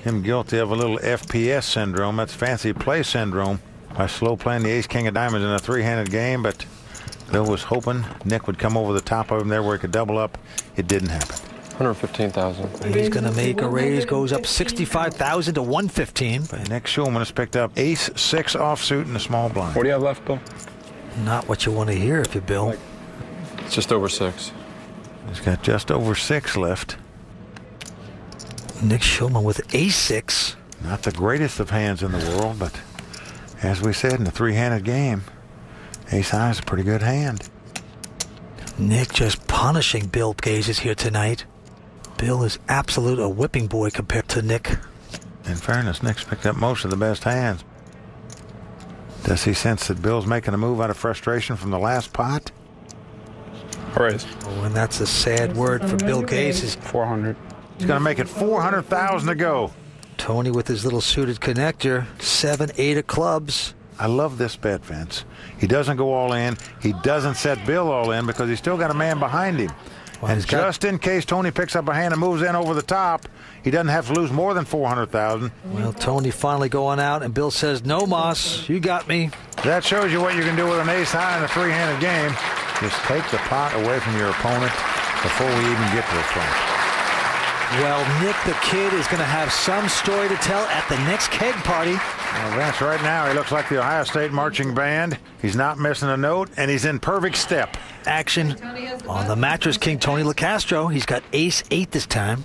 him guilty of a little FPS syndrome. That's fancy play syndrome by slow playing the ace king of diamonds in a three-handed game. But Bill was hoping Nick would come over the top of him there where he could double up. It didn't happen. 115,000. He's going to make a raise, goes up 65,000 to 115. And Nick Schulman has picked up ace 6 offsuit in the small blind. What do you have left, Bill? Not what you want to hear if you're Bill. It's just over 6. He's got just over 6 left. Nick Schulman with ace 6. Not the greatest of hands in the world, but as we said in the three-handed game, ace high is a pretty good hand. Nick just punishing Bill Gazes here tonight. Bill is absolute a whipping boy compared to Nick. In fairness, Nick's picked up most of the best hands. Does he sense that Bill's making a move out of frustration from the last pot? Raise. Oh, and that's a sad word for Bill Gazes. 400. He's going to make it 400,000 to go. Tony with his little suited connector. 7, 8 of clubs. I love this bet, Vince. He doesn't go all in. He doesn't set Bill all in because he's still got a man behind him. Well, and just in case Tony picks up a hand and moves in over the top, he doesn't have to lose more than 400,000. Well, Tony finally going out, and Bill says, "No, Moss, you got me." That shows you what you can do with an ace high in a three-handed game. Just take the pot away from your opponent before we even get to the front. Well, Nick the Kid is going to have some story to tell at the next keg party. Well, Vince, right now he looks like the Ohio State marching band. He's not missing a note, and he's in perfect step. Action on the Mattress King, Tony LaCastro. He's got ace 8 this time.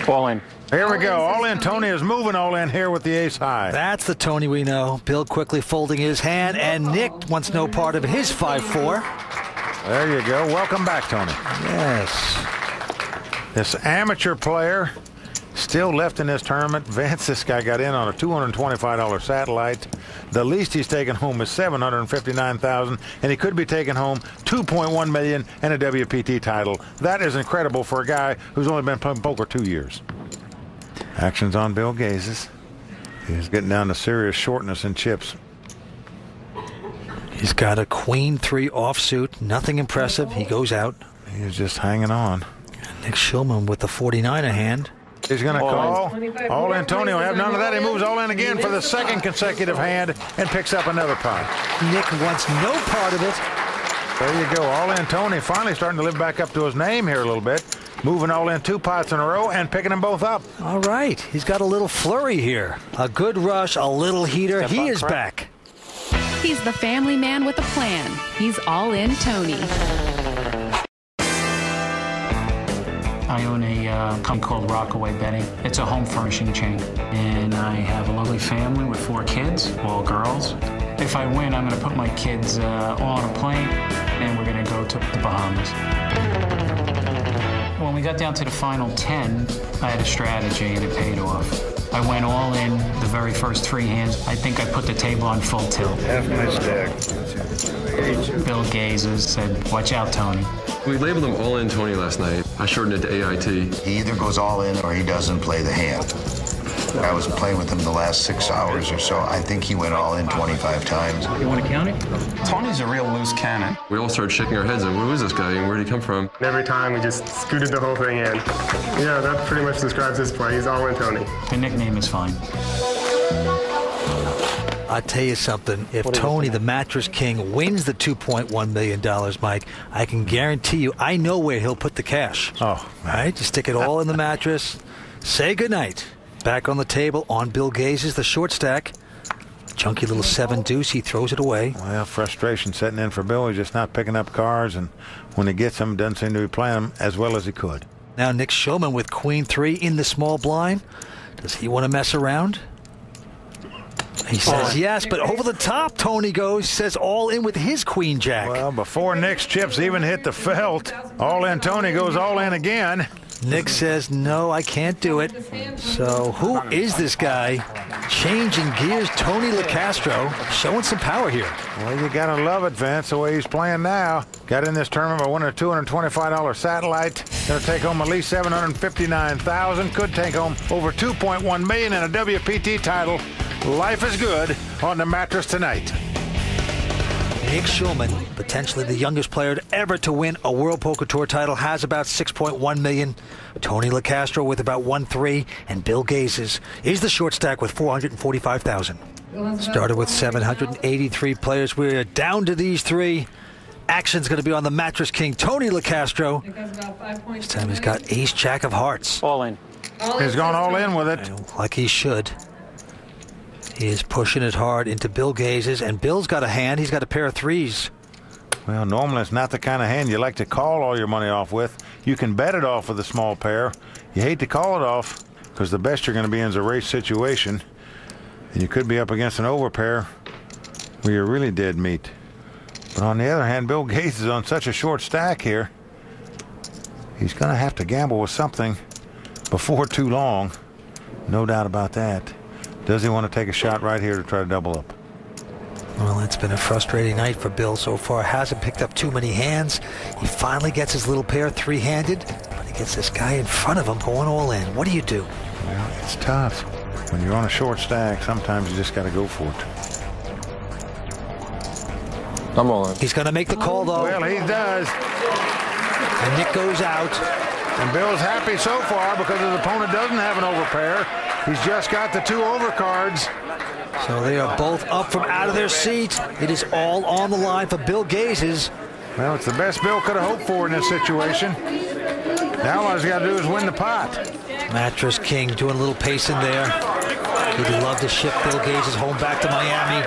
All in. Here we go. All in. Tony is moving all in here with the ace high. That's the Tony we know. Bill quickly folding his hand, and Nick wants no part of his 5-4. There you go. Welcome back, Tony. Yes. This amateur player still left in this tournament. Vance, this guy got in on a $225 satellite. The least he's taken home is $759,000, and he could be taking home $2.1 million and a WPT title. That is incredible for a guy who's only been playing poker 2 years. Action's on Bill Gazes. He's getting down to serious shortness in chips. He's got a queen 3 offsuit. Nothing impressive. He goes out. He's just hanging on. Nick Schulman with the 49er hand. He's going to call. All in. Tony will have none of that. He moves all in again for the second consecutive hand and picks up another pot. Nick wants no part of it. There you go. All in. Tony finally starting to live back up to his name here a little bit. Moving all in 2 pots in a row and picking them both up. All right. He's got a little flurry here. A good rush, a little heater. He is back. He's the family man with a plan. He's all in Tony. I own a company called Rockaway Bedding. It's a home furnishing chain. And I have a lovely family with 4 kids, all girls. If I win, I'm going to put my kids all on a plane, and we're going to go to the Bahamas. When we got down to the final 10, I had a strategy, and it paid off. I went all in the very first 3 hands. I think I put the table on full tilt. Half my stack. Bill Gazes said, "Watch out, Tony." We labeled him All In Tony last night. I shortened it to AIT. He either goes all in or he doesn't play the hand. I was playing with him the last 6 hours or so. I think he went all in 25 times. You want to count it? Tony's a real loose cannon. We all started shaking our heads and who is this guy and where did he come from? Every time we just scooted the whole thing in. Yeah, that pretty much describes his play. He's all in Tony. The nickname is fine. I'll tell you something. If Tony, the Mattress King, wins the $2.1 million, Mike, I can guarantee you, I know where he'll put the cash. Oh, all right? Just stick it all in the mattress. Say goodnight. Back on the table on Bill Gazes, the short stack. Chunky little 7 deuce. He throws it away. Well, frustration setting in for Bill. He's just not picking up cards, and when he gets them, doesn't seem to be playing them as well as he could. Now Nick Schulman with queen 3 in the small blind. Does he want to mess around? He says yes, but over the top Tony goes. Says all in with his queen jack. Well, before Nick's chips even hit the felt, all in Tony goes all in again. Nick says, no, I can't do it. So who is this guy? Changing gears, Tony LaCastro, showing some power here. Well, you got to love it, Vince, the way he's playing now. Got in this tournament by winning a $225 satellite. Going to take home at least $759,000. Could take home over $2.1 million and a WPT title. Life is good on the mattress tonight. Nick Schulman, potentially the youngest player ever to win a World Poker Tour title, has about $6.1 million. Tony LaCastro with about 1.3, and Bill Gazes is the short stack with $445,000. Started with 783 players. We're down to these three. Action's going to be on the Mattress King, Tony LaCastro. This time he's got ace jack of hearts. All in. He's gone all in with it. Like he should. He is pushing it hard into Bill Gazes, and Bill's got a hand. He's got a pair of threes. Well, normally it's not the kind of hand you like to call all your money off with. You can bet it off with a small pair. You hate to call it off because the best you're going to be in is a race situation. And you could be up against an overpair where you're really dead meat. But on the other hand, Bill Gates is on such a short stack here. He's going to have to gamble with something before too long. No doubt about that. Does he want to take a shot right here to try to double up? Well, it's been a frustrating night for Bill so far. Hasn't picked up too many hands. He finally gets his little pair three-handed, but he gets this guy in front of him going all in. What do you do? Well, it's tough. When you're on a short stack, sometimes you just got to go for it. I'm all in. He's going to make the call, though. Well, he does. And Nick goes out. And Bill's happy so far because his opponent doesn't have an overpair. He's just got the two overcards. So they are both up from out of their seats. It is all on the line for Bill Gazes. Well, it's the best Bill could have hoped for in this situation. Now all he's got to do is win the pot. Mattress King doing a little pacing there. He'd love to ship Bill Gazes home back to Miami.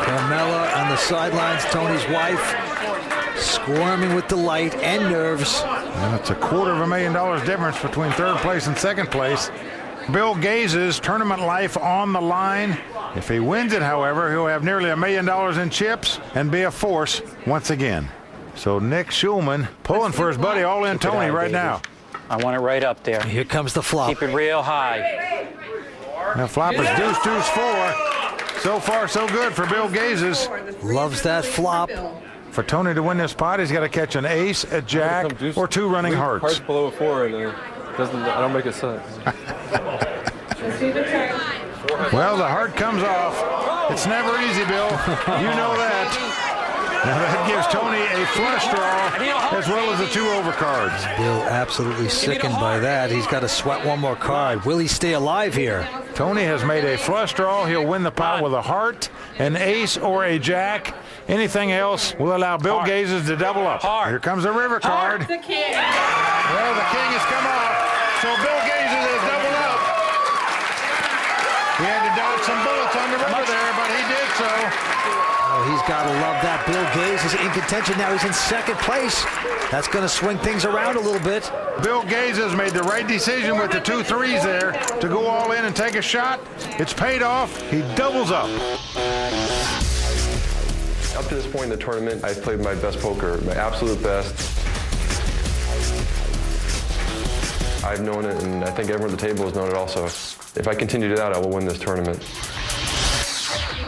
Carmela on the sidelines, Tony's wife, squirming with delight and nerves. Well, it's $250,000 difference between third place and second place. Bill Gazes' tournament life on the line. If he wins it, however, he'll have nearly $1 million in chips and be a force once again. So Nick Schulman pulling for his buddy All In Tony right now. I want it right up there. Here comes the flop. Keep it real high. Now flop is deuce, deuce, four. So far, so good for Bill Gazes. Loves that flop. For Tony to win this pot, he's got to catch an ace, a jack, or two running hearts. Hearts below a 4, and I don't make it sense. Well, the heart comes off. It's never easy, Bill. You know that. Now that gives Tony a flush draw as well as the two overcards. Bill absolutely sickened by that. He's got to sweat one more card. Will he stay alive here? Tony has made a flush draw. He'll win the pot with a heart, an ace, or a jack. Anything else will allow Bill Gazes to double up. Here comes a river card. Well, the king has come off, so Bill Gazes has doubled up. He had to dodge some bullets on the river there, but he did so. Oh, he's got to love that. Bill Gazes is in contention now. He's in second place. That's going to swing things around a little bit. Bill Gazes made the right decision with the 2 threes there to go all in and take a shot. It's paid off. He doubles up. Up to this point in the tournament, I've played my best poker, my absolute best. I've known it, and I think everyone at the table has known it also. If I continue to do that, I will win this tournament.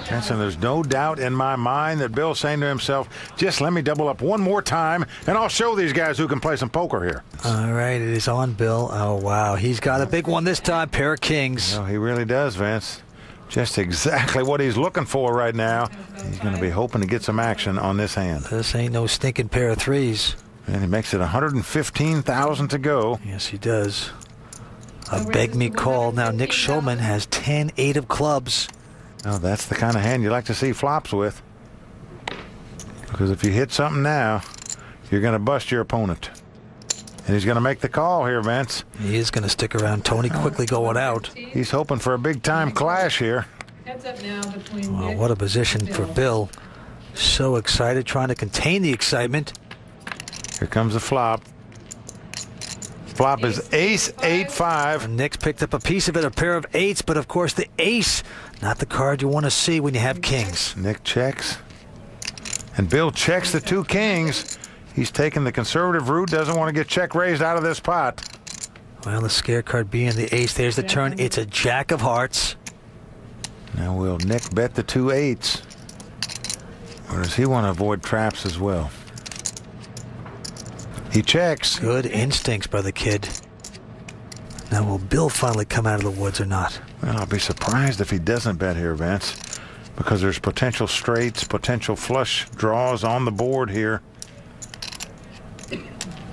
And there's no doubt in my mind that Bill's saying to himself, just let me double up one more time, and I'll show these guys who can play some poker here. All right, it is on Bill. Oh, wow. He's got a big one this time, pair of kings. Well, he really does, Vince. Just exactly what he's looking for right now. He's going to be hoping to get some action on this hand. This ain't no stinking pair of threes. And he makes it $115,000 to go. Yes, he does. A beg me call. Now Nick Schulman has 10-8 of clubs. Now that's the kind of hand you like to see flops with. Because if you hit something now, you're going to bust your opponent. And he's going to make the call here, Vince. He is going to stick around. Tony quickly going out. He's hoping for a big-time clash here. Well, what a position for Bill. So excited, trying to contain the excitement. Here comes the flop. Flop is ace, 8-5. Nick's picked up a piece of it, a pair of eights, but of course the ace, not the card you want to see when you have kings. Nick checks. And Bill checks the 2 kings. He's taking the conservative route, doesn't want to get check raised out of this pot. Well, the scare card being the ace, there's the turn. It's a jack of hearts. Now will Nick bet the 2 8s? Or does he want to avoid traps as well? He checks. Good instincts by the kid. Now will Bill finally come out of the woods or not? Well, I'll be surprised if he doesn't bet here, Vince. because there's potential straights, potential flush draws on the board here.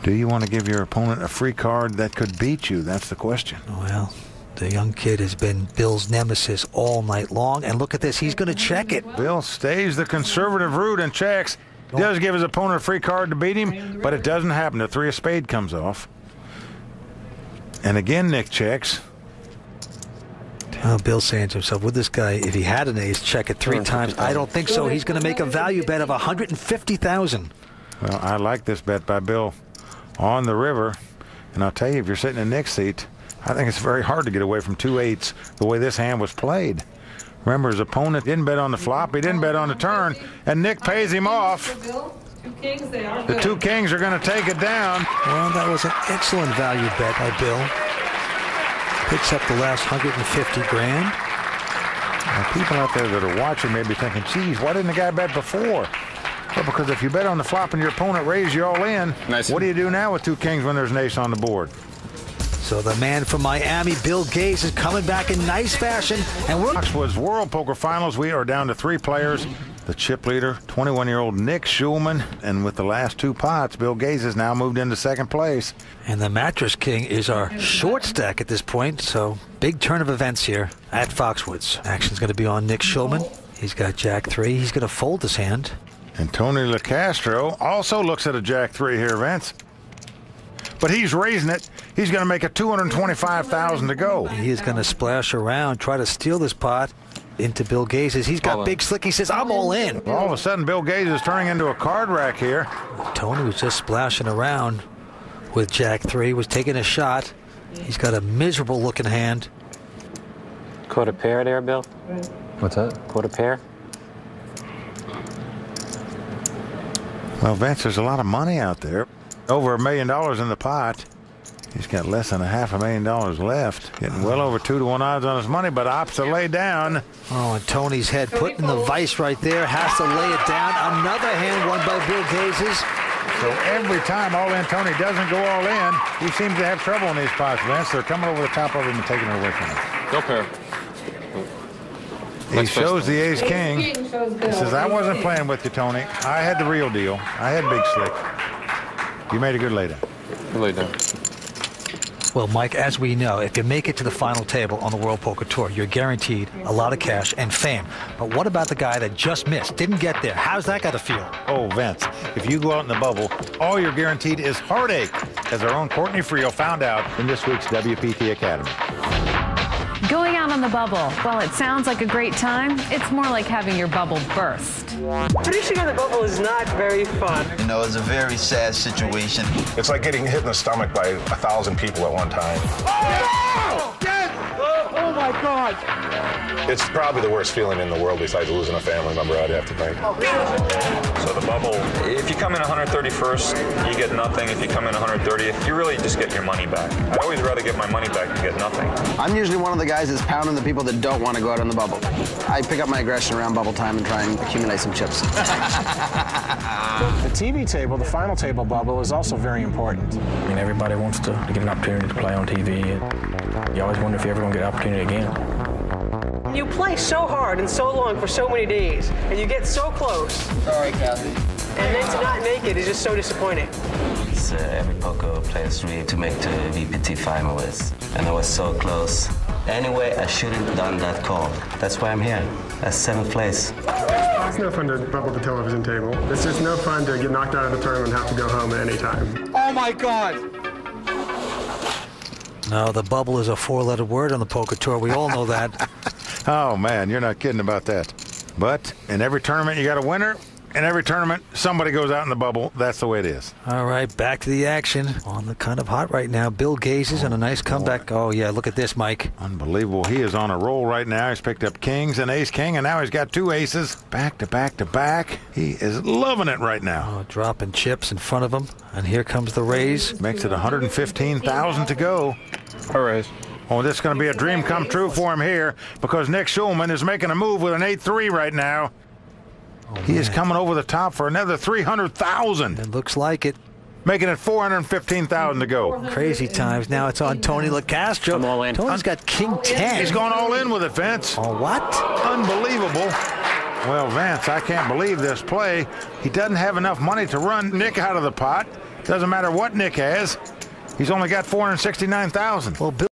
Do you want to give your opponent a free card that could beat you? That's the question. Well, the young kid has been Bill's nemesis all night long. And look at this. He's going to check it. Bill stays the conservative route and checks. He does give his opponent a free card to beat him, but it doesn't happen. The 3 of spades comes off. And again, Nick checks. Oh, Bill's saying to himself, would this guy, if he had an ace, check it 3 times? I don't think so. He's going to make a value bet of $150,000. Well, I like this bet by Bill on the river. And I'll tell you, if you're sitting in Nick's seat, I think it's very hard to get away from 2 8s the way this hand was played. Remember, his opponent didn't bet on the flop. He didn't bet on the turn. And Nick pays him off. The 2 kings are going to take it down. Well, that was an excellent value bet by Bill. Picks up the last $150,000. Now, people out there that are watching may be thinking, geez, why didn't the guy bet before? Well, because if you bet on the flop and your opponent raised you all in, what do you do now with 2 kings when there's an ace on the board? So the man from Miami, Bill Gaze, is coming back in nice fashion. And we're Foxwoods World Poker Finals. We are down to 3 players. The chip leader, 21-year-old Nick Schulman. And with the last 2 pots, Bill Gaze has now moved into 2nd place. And the Mattress King is our short stack at this point. So big turn of events here at Foxwoods. Action's going to be on Nick Schulman. He's got Jack 3. He's going to fold his hand. And Tony LaCastro also looks at a Jack 3 here, Vince. But he's raising it. He's going to make it $225,000 to go. He is going to splash around, try to steal this pot into Bill Gaze's. He's got big slick. He says, I'm all in. All of a sudden, Bill Gaze is turning into a card rack here. Tony was just splashing around with Jack 3, was taking a shot. He's got a miserable looking hand. Quarter pair there, Bill? What's that? Quarter pair? Well, Vince, there's a lot of money out there. Over $1 million in the pot. He's got less than $500,000 left. Getting well over 2-to-1 odds on his money, but opts to lay down. Oh, and Tony's head put in the vice right there. Has to lay it down. Another hand won by Bill Gaze's. So every time All-In Tony doesn't go all in, he seems to have trouble in these pots, Vince. They're coming over the top of him and taking it away from him. No pair. He shows the ace-king. He says, I wasn't playing with you, Tony. I had the real deal. I had big slick. You made a good laydown. Good laydown. Well, Mike, as we know, if you make it to the final table on the World Poker Tour, you're guaranteed a lot of cash and fame. But what about the guy that just missed, didn't get there? How's that got to feel? Oh, Vince, if you go out in the bubble, all you're guaranteed is heartache, as our own Courtney Friel found out in this week's WPT Academy. Going out on the bubble, while it sounds like a great time, it's more like having your bubble burst. Finishing on the bubble is not very fun. You know, it's a very sad situation. It's like getting hit in the stomach by 1,000 people at one time. Oh! Yes! Oh my God! It's probably the worst feeling in the world besides losing a family member, I'd have to think. So the bubble, if you come in 131st, you get nothing. If you come in 130th, you really just get your money back. I'd always rather get my money back than get nothing. I'm usually one of the guys that's pounding the people that don't want to go out on the bubble. I pick up my aggression around bubble time and try and accumulate some chips. The TV table, the final table bubble, is also very important. I mean, everybody wants to get an opportunity to play on TV. And you always wonder if you ever going to get an opportunity again. You play so hard and so long for so many days, and you get so close. Sorry, Kathy. And then to not make it is just so disappointing. It's every poker player's dream to make the VPT finalists. And I was so close. Anyway, I shouldn't have done that call. That's why I'm here. That's 7th place. It's no fun to bubble the television table. It's just no fun to get knocked out of the tournament and have to go home at any time. Oh my God! No, the bubble is a 4-letter word on the poker tour. We all know that. Oh, man, you're not kidding about that. But in every tournament, you got a winner. In every tournament, somebody goes out in the bubble. That's the way it is. All right, back to the action. On the kind of hot right now. Bill Gaze is on a nice comeback. Oh, yeah, look at this, Mike. Unbelievable. He is on a roll right now. He's picked up kings and ace-king, and now he's got 2 aces. Back to back to back. He is loving it right now. Oh, dropping chips in front of him. And here comes the raise. Makes it $115,000 to go. A raise. Oh, this is going to be a dream come true for him here because Nick Schulman is making a move with an 8-3 right now. Oh, he is coming over the top for another $300,000. It looks like it. Making it $415,000 to go. Crazy times. Now it's on Tony LaCastro. I'm all in. Tony's got king 10. He's going all in with it, Vince. Oh, what? Unbelievable. Well, Vince, I can't believe this play. He doesn't have enough money to run Nick out of the pot. Doesn't matter what Nick has. He's only got $469,000. Well, Bill